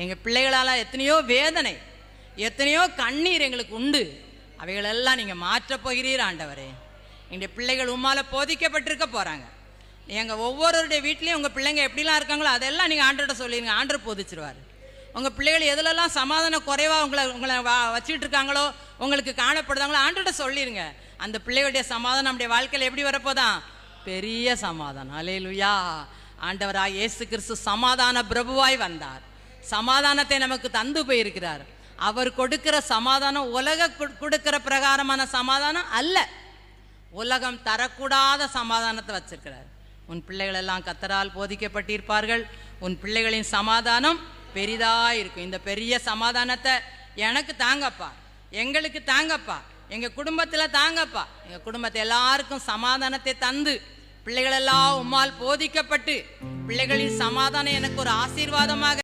எங்கள் பிள்ளைகளால் எத்தனையோ வேதனை, எத்தனையோ கண்ணீர் எங்களுக்கு உண்டு. அவைகளெல்லாம் நீங்கள் மாற்றப் போகிறீர் ஆண்டவரே. எங்களுடைய பிள்ளைகள் உம்மால் போதிக்கப்பட்டிருக்க போகிறாங்க. எங்கள் ஒவ்வொருடைய வீட்லேயும் உங்கள் பிள்ளைங்க எப்படிலாம் இருக்காங்களோ அதெல்லாம் நீங்கள் ஆண்டவர்கிட்ட சொல்லிடுங்க. ஆண்டவர் போதிச்சிருவார். உங்கள் பிள்ளைகள் எதுலெல்லாம் சமாதானம் குறைவாக உங்களை வச்சுக்கிட்டு இருக்காங்களோ, உங்களுக்கு காணப்படுதாங்களோ ஆண்டவர்கிட்ட சொல்லிடுங்க. அந்த பிள்ளைகளுடைய சமாதானம் நம்முடைய வாழ்க்கையில் எப்படி வரப்போதான்? பெரிய சமாதானம். அல்லேலூயா. ஆண்டவராய் இயேசு கிறிஸ்து சமாதான பிரபுவாய் வந்தார். சமாதானத்தை நமக்கு தந்து போயிருக்கிறார். அவர் கொடுக்கிற சமாதானம் உலக கொடுக்கிற பிரகாரமான சமாதானம் அல்ல. உலகம் தரக்கூடாத சமாதானத்தை வச்சிருக்கிறார். உன் பிள்ளைகள் எல்லாம் கர்த்தரால் போதிக்கப்பட்டிருப்பார்கள். உன் பிள்ளைகளின் சமாதானம் பெரிதாக இருக்கும். இந்த பெரிய சமாதானத்தை எனக்கு தாங்கப்பா, எங்களுக்கு தாங்கப்பா, எங்கள் குடும்பத்தில் தாங்கப்பா. எங்கள் குடும்பத்தை எல்லாருக்கும் சமாதானத்தை தந்து பிள்ளைகளெல்லாம் உம்மால் போதிக்கப்பட்டு பிள்ளைகளின் சமாதானம் எனக்கு ஒரு ஆசீர்வாதமாக